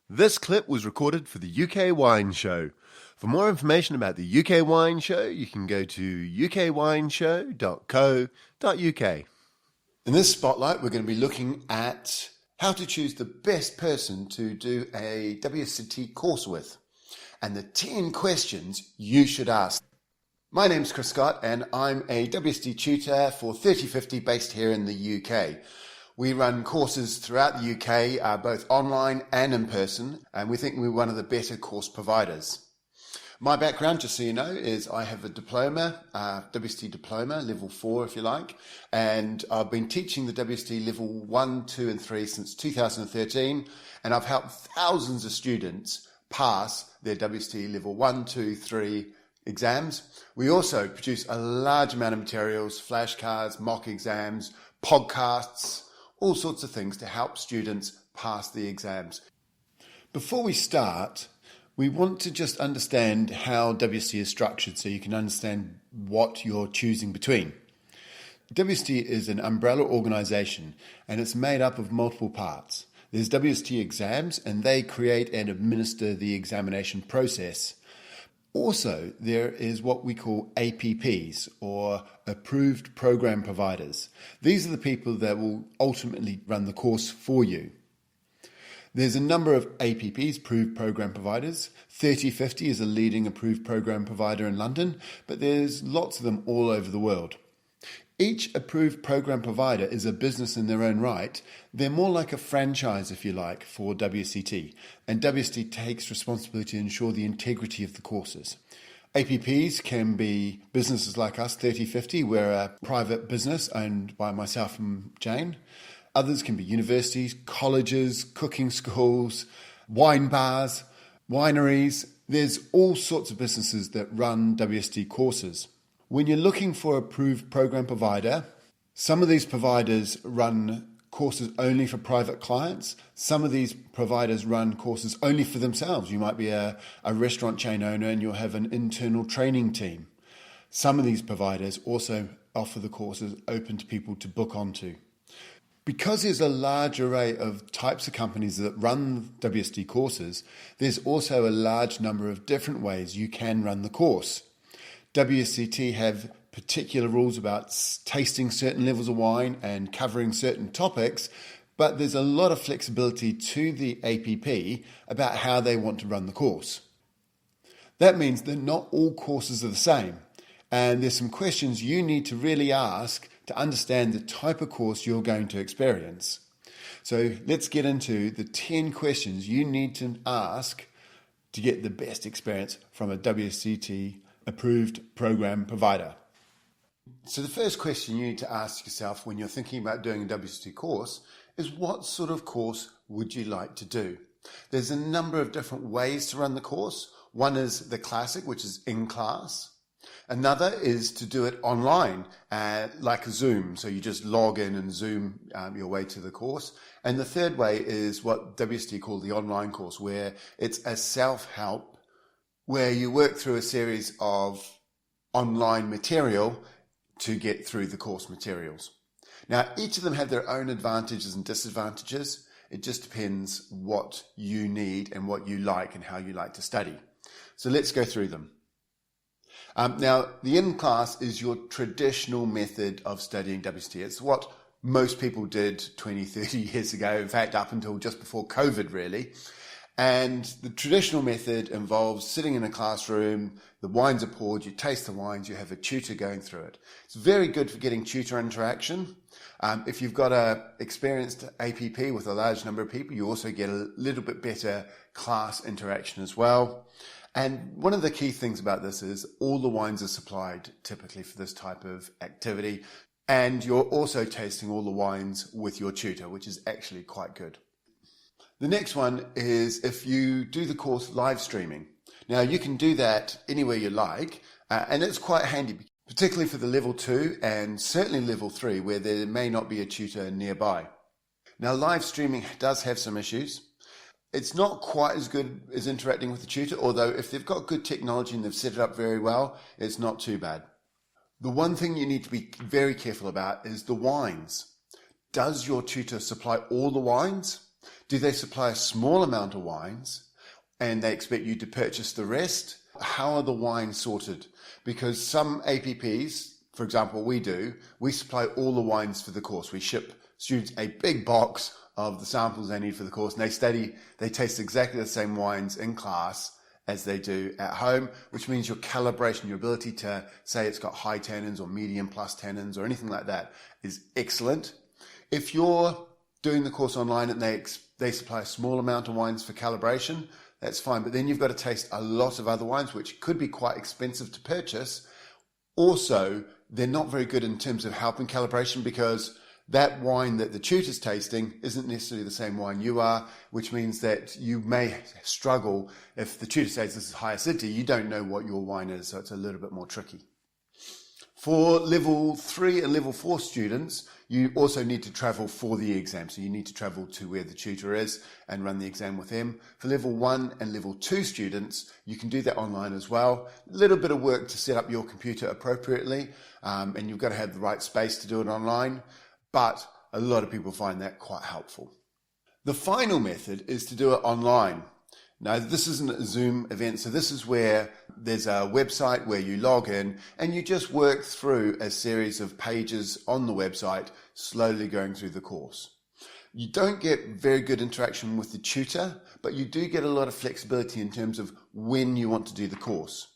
This clip was recorded for the UK Wine Show. For more information about the UK Wine Show, you can go to ukwineshow.co.uk. In this spotlight, we're going to be looking at how to choose the best person to do a WSET course with, and the 10 questions you should ask. My name's Chris Scott, and I'm a WSET tutor for 3050 based here in the UK. We run courses throughout the UK, both online and in person, and we think we're one of the better course providers. My background, just so you know, is I have a diploma, WSET diploma, level 4 if you like, and I've been teaching the WSET level 1, 2 and 3 since 2013, and I've helped thousands of students pass their WSET level 1, 2, 3 exams. We also produce a large amount of materials, flashcards, mock exams, podcasts, all sorts of things to help students pass the exams. Before we start, we want to just understand how WSET is structured so you can understand what you're choosing between. WSET is an umbrella organisation and it's made up of multiple parts. There's WSET exams and they create and administer the examination process. Also, there is what we call APPs, or Approved Program Providers. These are the people that will ultimately run the course for you. There's a number of APPs, Approved Program Providers. 3050 is a leading approved program provider in London, but there's lots of them all over the world. Each approved program provider is a business in their own right. They're more like a franchise, if you like, for WSET. And WSET takes responsibility to ensure the integrity of the courses. APPs can be businesses like us, 3050. We're a private business owned by myself and Jane. Others can be universities, colleges, cooking schools, wine bars, wineries. There's all sorts of businesses that run WSET courses. When you're looking for an approved program provider, some of these providers run courses only for private clients. Some of these providers run courses only for themselves. You might be a restaurant chain owner and you'll have an internal training team. Some of these providers also offer the courses open to people to book onto. Because there's a large array of types of companies that run WSET courses, there's also a large number of different ways you can run the course. WSET have particular rules about tasting certain levels of wine and covering certain topics, but there's a lot of flexibility to the APP about how they want to run the course. That means that not all courses are the same, and there's some questions you need to really ask to understand the type of course you're going to experience. So let's get into the 10 questions you need to ask to get the best experience from a WSET approved program provider. So the first question you need to ask yourself when you're thinking about doing a WSET course is, what sort of course would you like to do? There's a number of different ways to run the course. One is the classic, which is in class. Another is to do it online, like a Zoom. So you just log in and Zoom your way to the course. And the third way is what WSET call the online course, where it's a self-help, where you work through a series of online material to get through the course materials. Now, each of them have their own advantages and disadvantages. It just depends what you need and what you like and how you like to study. So let's go through them. Now, the in-class is your traditional method of studying WSET. It's what most people did 20, 30 years ago, in fact, up until just before COVID, really. And the traditional method involves sitting in a classroom, the wines are poured, you taste the wines, you have a tutor going through it. It's very good for getting tutor interaction. If you've got an experienced APP with a large number of people, you also get a little bit better class interaction as well. And one of the key things about this is all the wines are supplied typically for this type of activity. And you're also tasting all the wines with your tutor, which is actually quite good. The next one is if you do the course live streaming. Now, you can do that anywhere you like, and it's quite handy, particularly for the level 2 and certainly level 3, where there may not be a tutor nearby. Now, live streaming does have some issues. It's not quite as good as interacting with the tutor, although if they've got good technology and they've set it up very well, it's not too bad. The one thing you need to be very careful about is the wines. Does your tutor supply all the wines? Do they supply a small amount of wines and they expect you to purchase the rest? How are the wines sorted? Because some APPs, for example, we supply all the wines for the course. We ship students a big box of the samples they need for the course, and they taste exactly the same wines in class as they do at home, which means your calibration, your ability to say it's got high tannins or medium plus tannins or anything like that is excellent. If you're doing the course online and they supply a small amount of wines for calibration, that's fine. But then you've got to taste a lot of other wines, which could be quite expensive to purchase. Also, they're not very good in terms of helping calibration, because that wine that the tutor's tasting isn't necessarily the same wine you are, which means that you may struggle. If the tutor says this is high acidity, you don't know what your wine is, so it's a little bit more tricky. For level 3 and level 4 students, you also need to travel for the exam. So you need to travel to where the tutor is and run the exam with them. For level 1 and level 2 students, you can do that online as well. A little bit of work to set up your computer appropriately, and you've got to have the right space to do it online. But a lot of people find that quite helpful. The final method is to do it online. Now, this isn't a Zoom event, so this is where there's a website where you log in and you just work through a series of pages on the website, slowly going through the course. You don't get very good interaction with the tutor, but you do get a lot of flexibility in terms of when you want to do the course.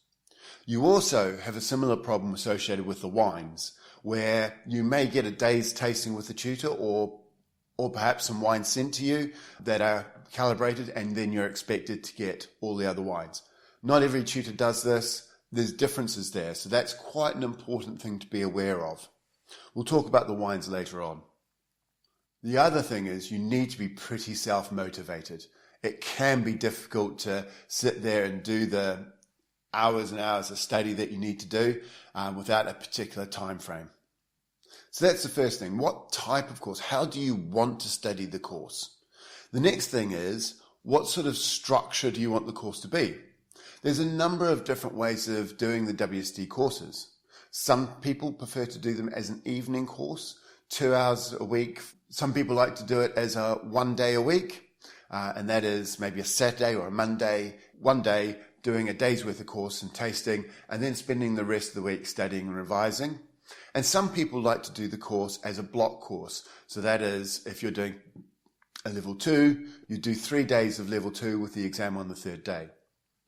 You also have a similar problem associated with the wines, where you may get a day's tasting with the tutor or perhaps some wines sent to you that are calibrated, and then you're expected to get all the other wines. Not every tutor does this. There's differences there. So that's quite an important thing to be aware of. We'll talk about the wines later on. The other thing is you need to be pretty self-motivated. It can be difficult to sit there and do the hours and hours of study that you need to do without a particular time frame. So that's the first thing. What type of course? How do you want to study the course? The next thing is, what sort of structure do you want the course to be? There's a number of different ways of doing the WSET courses. Some people prefer to do them as an evening course, 2 hours a week. Some people like to do it as a 1 day a week, and that is maybe a Saturday or a Monday, 1 day, doing a day's worth of course and tasting, and then spending the rest of the week studying and revising. And some people like to do the course as a block course. So that is, if you're doing a level 2, you do 3 days of level 2 with the exam on the 3rd day.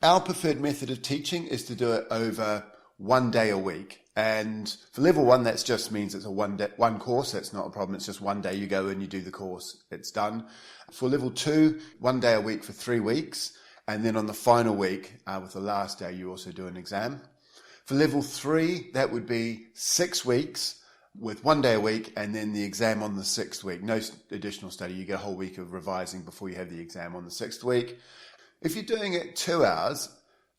Our preferred method of teaching is to do it over 1 day a week. And for level 1, that just means it's a one course. That's not a problem. It's just 1 day you go and you do the course. It's done. For level 2, 1 day a week for 3 weeks. And then on the final week, with the last day, you also do an exam. For level 3, that would be 6 weeks with 1 day a week, and then the exam on the 6th week. No additional study. You get a whole week of revising before you have the exam on the 6th week. If you're doing it 2 hours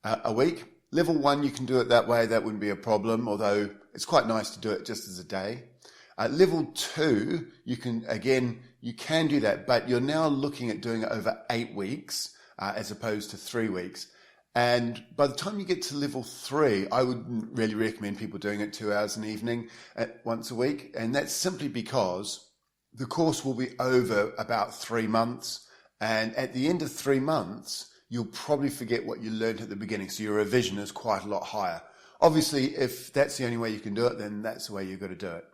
a week, level 1, you can do it that way. That wouldn't be a problem, although it's quite nice to do it just as a day. Level 2, you can do that, but you're now looking at doing it over 8 weeks as opposed to 3 weeks. And by the time you get to level 3, I wouldn't really recommend people doing it 2 hours in the evening once a week. And that's simply because the course will be over about 3 months. And at the end of 3 months, you'll probably forget what you learned at the beginning. So your revision is quite a lot higher. Obviously, if that's the only way you can do it, then that's the way you've got to do it.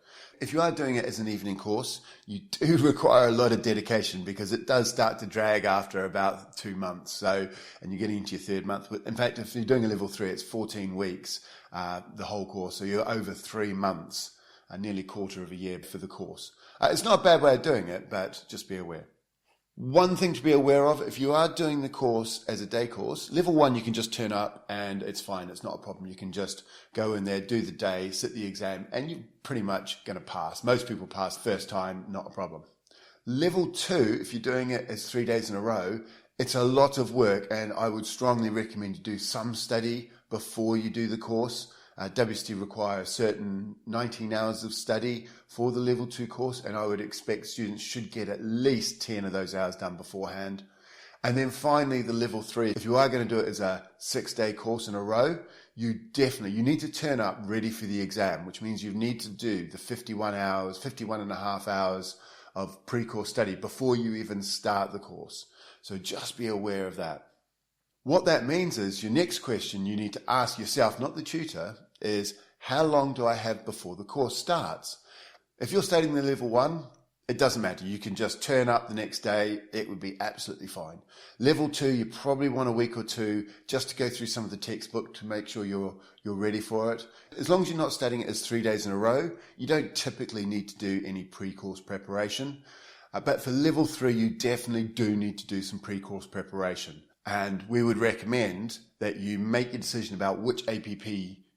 If you are doing it as an evening course, you do require a lot of dedication, because it does start to drag after about 2 months. And you're getting into your 3rd month. In fact, if you're doing a level 3, it's 14 weeks, the whole course. So you're over 3 months, nearly a quarter of a year for the course. It's not a bad way of doing it, but just be aware. One thing to be aware of, if you are doing the course as a day course, level 1, you can just turn up and it's fine. It's not a problem. You can just go in there, do the day, sit the exam, and you're pretty much going to pass. Most people pass first time, not a problem. Level 2, if you're doing it as 3 days in a row, it's a lot of work, and I would strongly recommend you do some study before you do the course. WSET requires certain 19 hours of study for the level 2 course, and I would expect students should get at least 10 of those hours done beforehand. And then finally, the level 3, if you are going to do it as a 6-day course in a row, you need to turn up ready for the exam, which means you need to do the 51 and a half hours of pre-course study before you even start the course. So just be aware of that. What that means is your next question you need to ask yourself, not the tutor, is how long do I have before the course starts? If you're studying the level 1, it doesn't matter. You can just turn up the next day. It would be absolutely fine. Level 2, you probably want a week or two just to go through some of the textbook to make sure you're ready for it. As long as you're not studying it as 3 days in a row, you don't typically need to do any pre-course preparation. But for level 3, you definitely do need to do some pre-course preparation. And we would recommend that you make a decision about which APP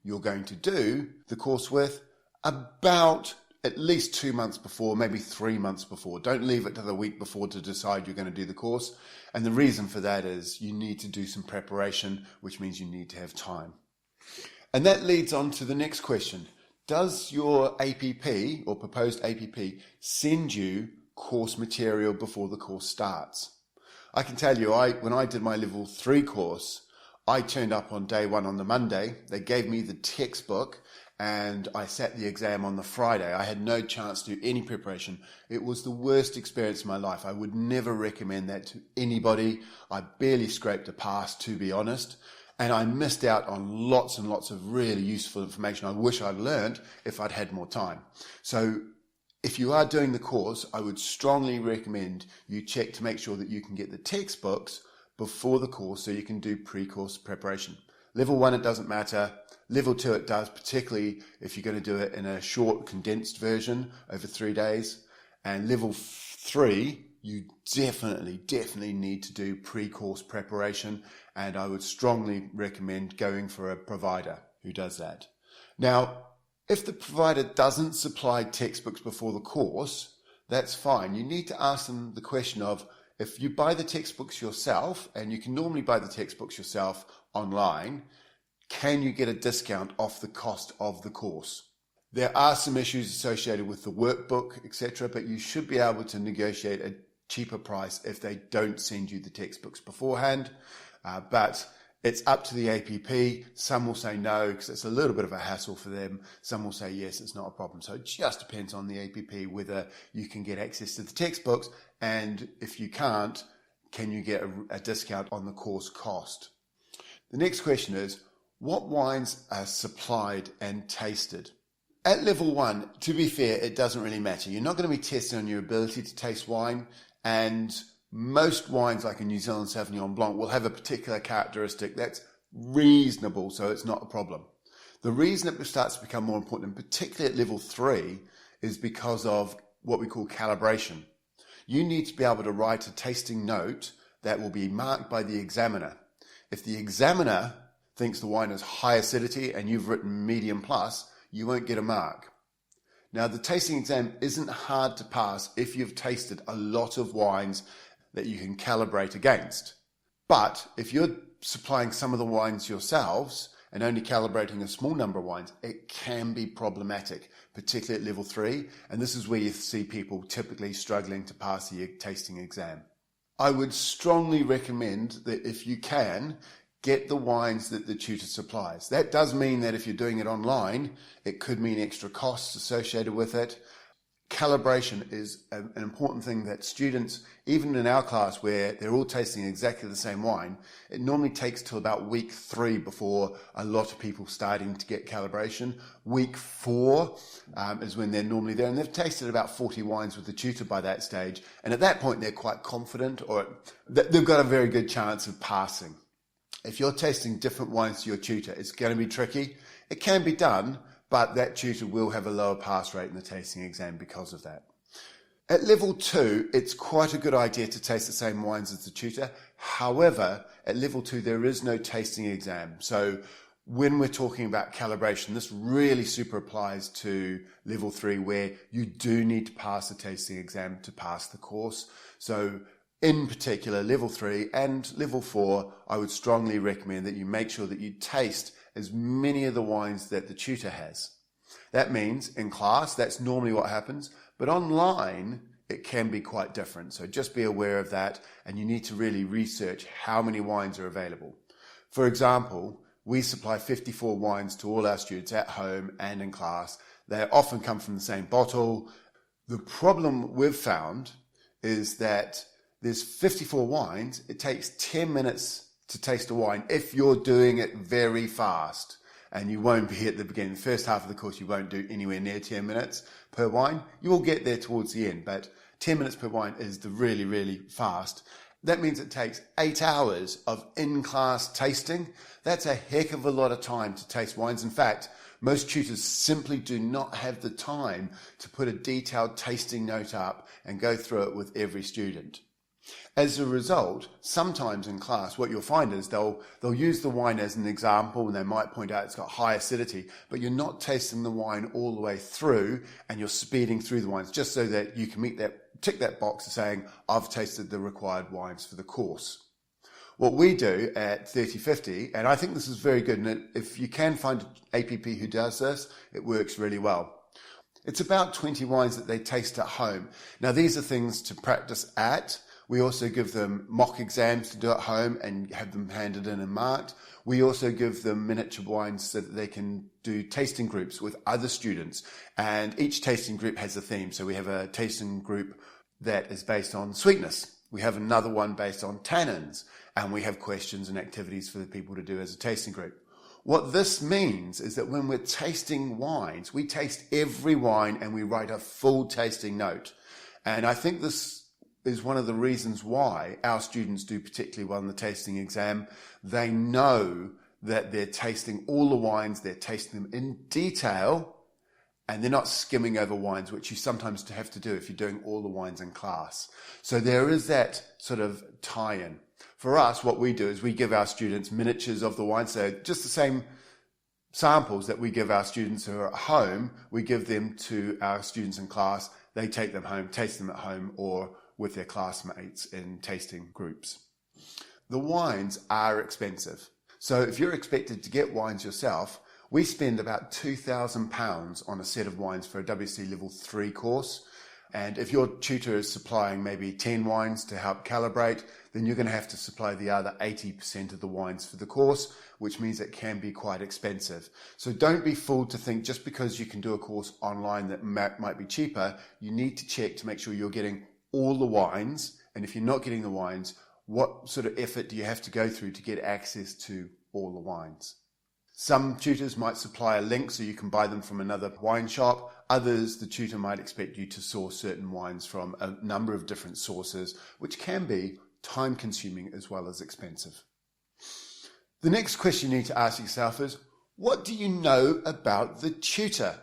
you're going to do the course with about at least 2 months before, maybe 3 months before. Don't leave it to the week before to decide you're going to do the course. And the reason for that is you need to do some preparation, which means you need to have time. And that leads on to the next question. Does your APP or proposed APP send you course material before the course starts? I can tell you, when I did my level 3 course, I turned up on day 1 on the Monday. They gave me the textbook and I sat the exam on the Friday. I had no chance to do any preparation. It was the worst experience of my life. I would never recommend that to anybody. I barely scraped a pass, to be honest. And I missed out on lots and lots of really useful information I wish I'd learned if I'd had more time. So if you are doing the course, I would strongly recommend you check to make sure that you can get the textbooks before the course so you can do pre-course preparation. Level 1, it doesn't matter. Level 2, it does, particularly if you're going to do it in a short, condensed version over 3 days. And level 3, you definitely need to do pre-course preparation. And I would strongly recommend going for a provider who does that. Now, if the provider doesn't supply textbooks before the course, that's fine. You need to ask them the question of, if you buy the textbooks yourself, and you can normally buy the textbooks yourself online, can you get a discount off the cost of the course? There are some issues associated with the workbook, etc., but you should be able to negotiate a cheaper price if they don't send you the textbooks beforehand. But it's up to the APP. Some will say no because it's a little bit of a hassle for them. Some will say yes, it's not a problem. So it just depends on the APP whether you can get access to the textbooks, and if you can't, can you get a discount on the course cost? The next question is, what wines are supplied and tasted? At level 1, to be fair, it doesn't really matter. You're not going to be testing on your ability to taste wine, and most wines like a New Zealand Sauvignon Blanc will have a particular characteristic that's reasonable, so it's not a problem. The reason it starts to become more important, and particularly at level 3, is because of what we call calibration. You need to be able to write a tasting note that will be marked by the examiner. If the examiner thinks the wine is high acidity and you've written medium plus, you won't get a mark. Now, the tasting exam isn't hard to pass if you've tasted a lot of wines that you can calibrate against. But if you're supplying some of the wines yourselves and only calibrating a small number of wines, it can be problematic, particularly at level 3. And this is where you see people typically struggling to pass the tasting exam. I would strongly recommend that if you can, get the wines that the tutor supplies. That does mean that if you're doing it online, it could mean extra costs associated with it. Calibration is an important thing that students, even in our class where they're all tasting exactly the same wine, it normally takes till about week 3 before a lot of people starting to get calibration. Week 4 is when they're normally there, and they've tasted about 40 wines with the tutor by that stage. And at that point, they're quite confident, or they've got a very good chance of passing. If you're tasting different wines to your tutor, it's going to be tricky. It can be done, but that tutor will have a lower pass rate in the tasting exam because of that. At level 2, it's quite a good idea to taste the same wines as the tutor. However, at level 2, there is no tasting exam. So when we're talking about calibration, this really super applies to level 3, where you do need to pass the tasting exam to pass the course. So in particular, level 3 and level 4, I would strongly recommend that you make sure that you taste as many of the wines that the tutor has. That means in class, that's normally what happens, but online, it can be quite different. So just be aware of that, and you need to really research how many wines are available. For example, we supply 54 wines to all our students at home and in class. They often come from the same bottle. The problem we've found is that there's 54 wines. It takes 10 minutes to taste a wine if you're doing it very fast. And you won't be at the beginning. The first half of the course, you won't do anywhere near 10 minutes per wine. You will get there towards the end, but 10 minutes per wine is the really, really fast. That means it takes 8 hours of in-class tasting. That's a heck of a lot of time to taste wines. In fact, most tutors simply do not have the time to put a detailed tasting note up and go through it with every student. As a result, sometimes in class, what you'll find is they'll use the wine as an example, and they might point out it's got high acidity, but you're not tasting the wine all the way through, and you're speeding through the wines just so that you can tick that box of saying, I've tasted the required wines for the course. What we do at 3050, and I think this is very good, and if you can find an APP who does this, it works really well. It's about 20 wines that they taste at home. Now, these are things to practice at. We also give them mock exams to do at home and have them handed in and marked. We also give them miniature wines so that they can do tasting groups with other students. And each tasting group has a theme. So we have a tasting group that is based on sweetness. We have another one based on tannins. And we have questions and activities for the people to do as a tasting group. What this means is that when we're tasting wines, we taste every wine and we write a full tasting note. And I think this is one of the reasons why our students do particularly well in the tasting exam. They know that they're tasting all the wines, they're tasting them in detail, and they're not skimming over wines, which you sometimes have to do if you're doing all the wines in class. So there is that sort of tie-in. For us, what we do is we give our students miniatures of the wine, so just the same samples that we give our students who are at home, we give them to our students in class. They take them home, taste them at home, or with their classmates in tasting groups. The wines are expensive. So if you're expected to get wines yourself, we spend about £2,000 on a set of wines for a WSET Level 3 course. And if your tutor is supplying maybe 10 wines to help calibrate, then you're going to have to supply the other 80% of the wines for the course, which means it can be quite expensive. So don't be fooled to think just because you can do a course online that might be cheaper, you need to check to make sure you're getting all the wines. And if you're not getting the wines, what sort of effort do you have to go through to get access to all the wines? Some tutors might supply a link so you can buy them from another wine shop. Others, the tutor might expect you to source certain wines from a number of different sources, which can be time consuming as well as expensive. The next question you need to ask yourself is, what do you know about the tutor?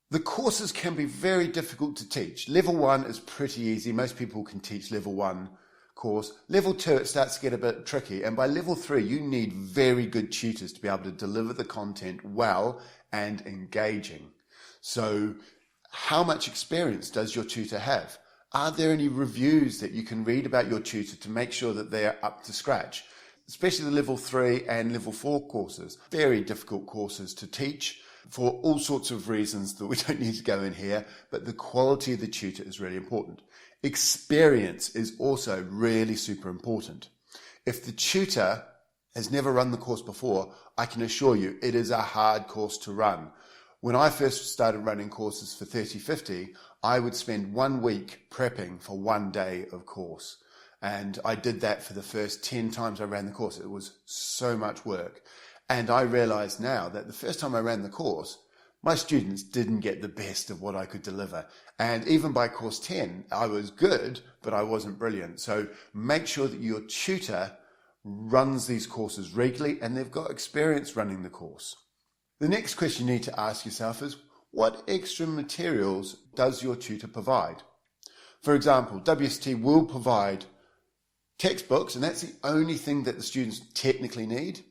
The courses can be very difficult to teach. Level 1 is pretty easy. Most people can teach level 1 course. Level 2, it starts to get a bit tricky. And by level 3, you need very good tutors to be able to deliver the content well and engaging. So how much experience does your tutor have? Are there any reviews that you can read about your tutor to make sure that they're up to scratch? Especially the level 3 and level 4 courses. Very difficult courses to teach for all sorts of reasons that we don't need to go in here, but the quality of the tutor is really important. Experience is also really super important. If the tutor has never run the course before, I can assure you it is a hard course to run. When I first started running courses for 3050, I would spend 1 week prepping for 1 day of course. And I did that for the first 10 times I ran the course. It was so much work. And I realize now that the first time I ran the course, my students didn't get the best of what I could deliver. And even by course 10, I was good, but I wasn't brilliant. So make sure that your tutor runs these courses regularly and they've got experience running the course. The next question you need to ask yourself is, what extra materials does your tutor provide? For example, WSET will provide textbooks, and that's the only thing that the students technically need.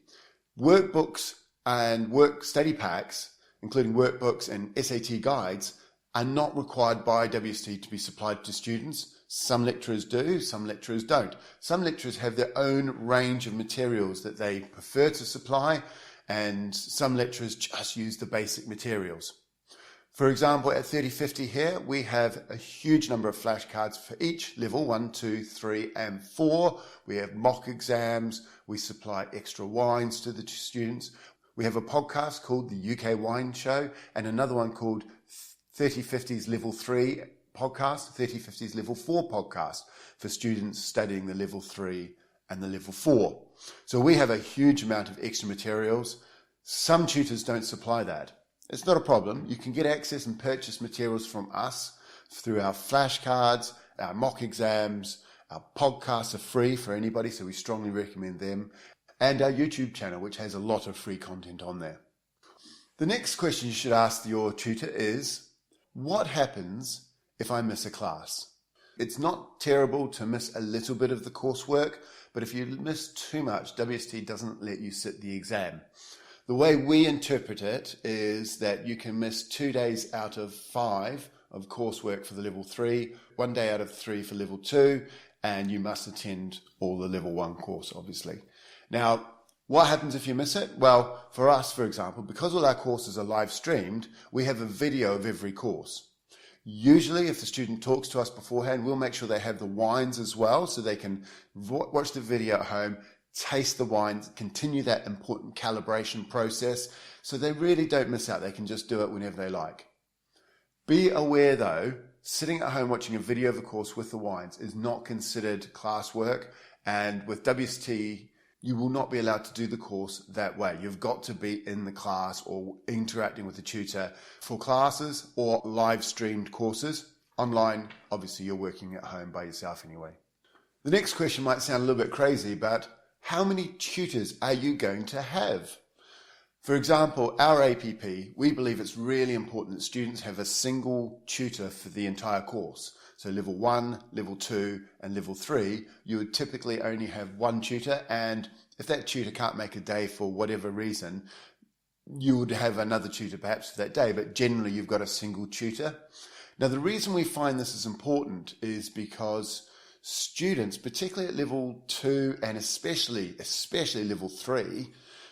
Workbooks and work study packs, including workbooks and SAT guides, are not required by WSET to be supplied to students. Some lecturers do, some lecturers don't. Some lecturers have their own range of materials that they prefer to supply, and some lecturers just use the basic materials. For example, at 3050 here, we have a huge number of flashcards for each level, 1, 2, 3, and 4. We have mock exams. We supply extra wines to the students. We have a podcast called the UK Wine Show and another one called 3050's Level 3 podcast, 3050's Level 4 podcast for students studying the Level 3 and the Level 4. So we have a huge amount of extra materials. Some tutors don't supply that. It's not a problem. You can get access and purchase materials from us through our flashcards, our mock exams. Our podcasts are free for anybody, so we strongly recommend them. And our YouTube channel, which has a lot of free content on there. The next question you should ask your tutor is, what happens if I miss a class? It's not terrible to miss a little bit of the coursework, but if you miss too much, WSET doesn't let you sit the exam. The way we interpret it is that you can miss 2 days out of 5 of coursework for the Level 3, 1 day out of 3 for Level 2, and you must attend all the Level 1 course, obviously. Now, what happens if you miss it? Well, for us, for example, because all our courses are live streamed, we have a video of every course. Usually, if the student talks to us beforehand, we'll make sure they have the wines as well, so they can watch the video at home, taste the wines, continue that important calibration process, so they really don't miss out. They can just do it whenever they like. Be aware, though, sitting at home watching a video of a course with the wines is not considered classwork, and with WSET, you will not be allowed to do the course that way. You've got to be in the class or interacting with the tutor for classes or live streamed courses. Online, obviously, you're working at home by yourself anyway. The next question might sound a little bit crazy, but how many tutors are you going to have? For example, our APP, we believe it's really important that students have a single tutor for the entire course. So Level 1, Level 2 and Level 3, you would typically only have one tutor, and if that tutor can't make a day for whatever reason, you would have another tutor perhaps for that day, but generally you've got a single tutor. Now the reason we find this is important is because students, particularly at Level 2 and especially Level 3,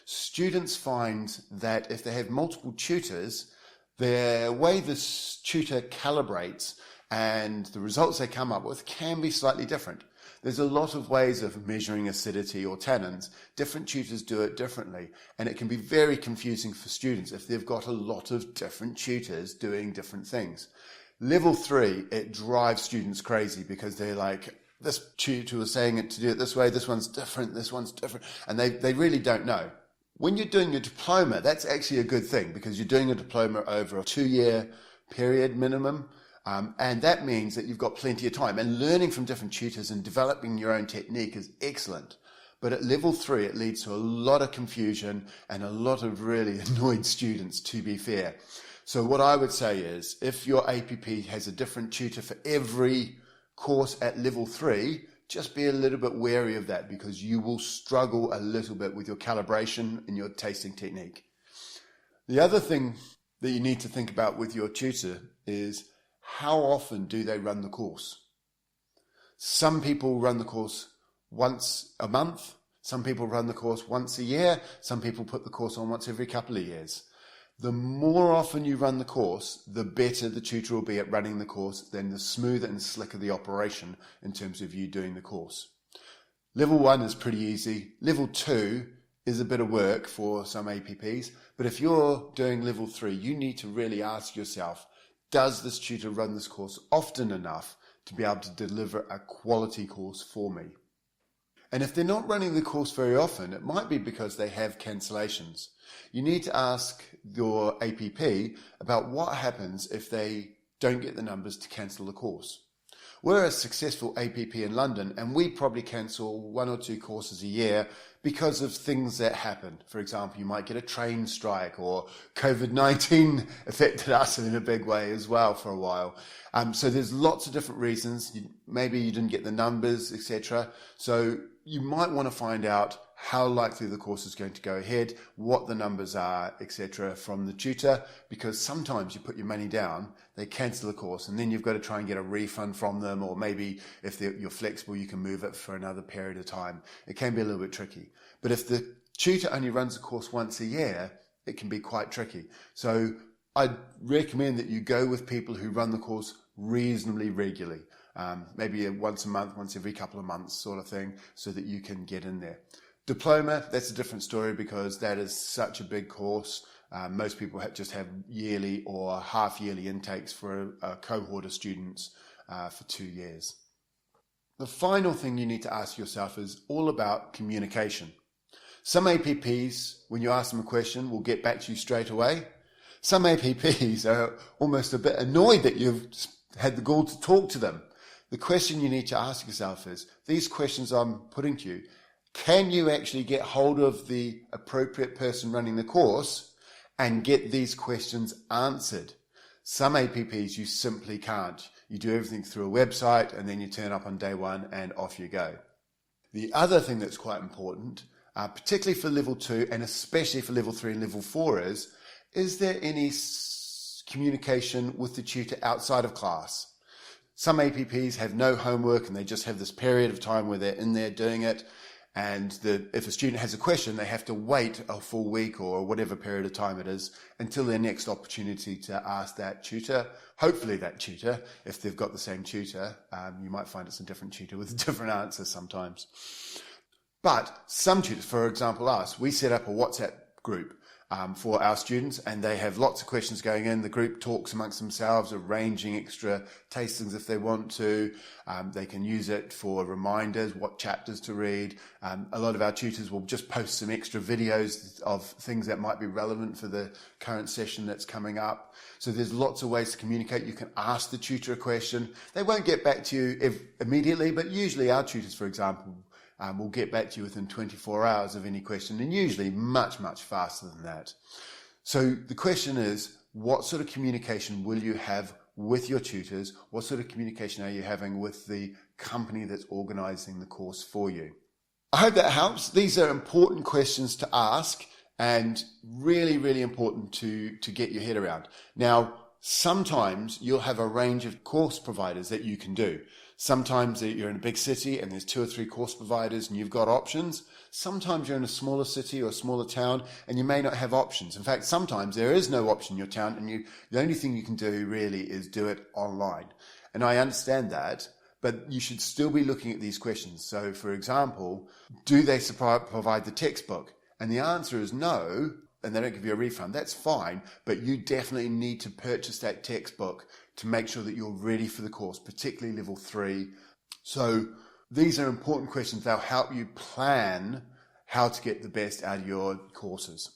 students find that if they have multiple tutors, the way this tutor calibrates and the results they come up with can be slightly different. There's a lot of ways of measuring acidity or tannins. Different tutors do it differently, and it can be very confusing for students if they've got a lot of different tutors doing different things. Level 3, it drives students crazy because they're like, this tutor was saying it to do it this way, this one's different, and they really don't know. When you're doing your diploma, that's actually a good thing because you're doing a diploma over a 2-year period minimum. And that means that you've got plenty of time, and learning from different tutors and developing your own technique is excellent. But at Level 3, it leads to a lot of confusion and a lot of really annoyed students, to be fair. So what I would say is, if your APP has a different tutor for every course at Level 3, just be a little bit wary of that because you will struggle a little bit with your calibration and your tasting technique. The other thing that you need to think about with your tutor is how often do they run the course? Some people run the course once a month. Some people run the course once a year. Some people put the course on once every couple of years. The more often you run the course, the better the tutor will be at running the course, then the smoother and slicker the operation in terms of you doing the course. Level 1 is pretty easy. Level 2 is a bit of work for some APPs, but if you're doing Level 3, you need to really ask yourself, does this tutor run this course often enough to be able to deliver a quality course for me? And if they're not running the course very often, it might be because they have cancellations. You need to ask your APP about what happens if they don't get the numbers to cancel the course. We're a successful APP in London, and we probably cancel 1 or 2 courses a year because of things that happen. For example, you might get a train strike, or COVID-19 affected us in a big way as well for a while. So there's lots of different reasons. Maybe you didn't get the numbers, etc. So you might want to find out how likely the course is going to go ahead, what the numbers are, etc. from the tutor, because sometimes you put your money down, they cancel the course, and then you've got to try and get a refund from them, or maybe if you're flexible, you can move it for another period of time. It can be a little bit tricky. But if the tutor only runs the course once a year, it can be quite tricky. So I'd recommend that you go with people who run the course reasonably regularly, maybe once a month, once every couple of months sort of thing, so that you can get in there. Diploma, that's a different story because that is such a big course. Most people just have yearly or half-yearly intakes for a cohort of students for 2 years. The final thing you need to ask yourself is all about communication. Some APPs, when you ask them a question, will get back to you straight away. Some APPs are almost a bit annoyed that you've had the gall to talk to them. The question you need to ask yourself is, these questions I'm putting to you, can you actually get hold of the appropriate person running the course and get these questions answered? Some APPs you simply can't. You do everything through a website and then you turn up on day one and off you go. The other thing that's quite important, particularly for level 2 and especially for level 3 and level 4 is there any communication with the tutor outside of class? Some APPs have no homework and they just have this period of time where they're in there doing it. And if a student has a question, they have to wait a full week or whatever period of time it is until their next opportunity to ask that tutor. Hopefully that tutor, if they've got the same tutor, you might find it's a different tutor with different answers sometimes. But some tutors, for example us, we set up a WhatsApp group for our students, and they have lots of questions going in. The group talks amongst themselves, arranging extra tastings if they want to. They can use it for reminders, what chapters to read. A lot of our tutors will just post some extra videos of things that might be relevant for the current session that's coming up. So there's lots of ways to communicate. You can ask the tutor a question. They won't get back to you immediately, but usually our tutors, for example, will get back to you within 24 hours of any question, and usually much, much faster than that. So the question is, what sort of communication will you have with your tutors? What sort of communication are you having with the company that's organising the course for you? I hope that helps. These are important questions to ask and really, really important to get your head around. Now, sometimes you'll have a range of course providers that you can do. Sometimes you're in a big city and there's 2 or 3 course providers and you've got options. Sometimes you're in a smaller city or a smaller town and you may not have options. In fact, sometimes there is no option in your town and the only thing you can do really is do it online. And I understand that, but you should still be looking at these questions. So, for example, do they provide the textbook? And the answer is no, and they don't give you a refund. That's fine, but you definitely need to purchase that textbook to make sure that you're ready for the course, particularly level 3. So these are important questions. They'll help you plan how to get the best out of your courses.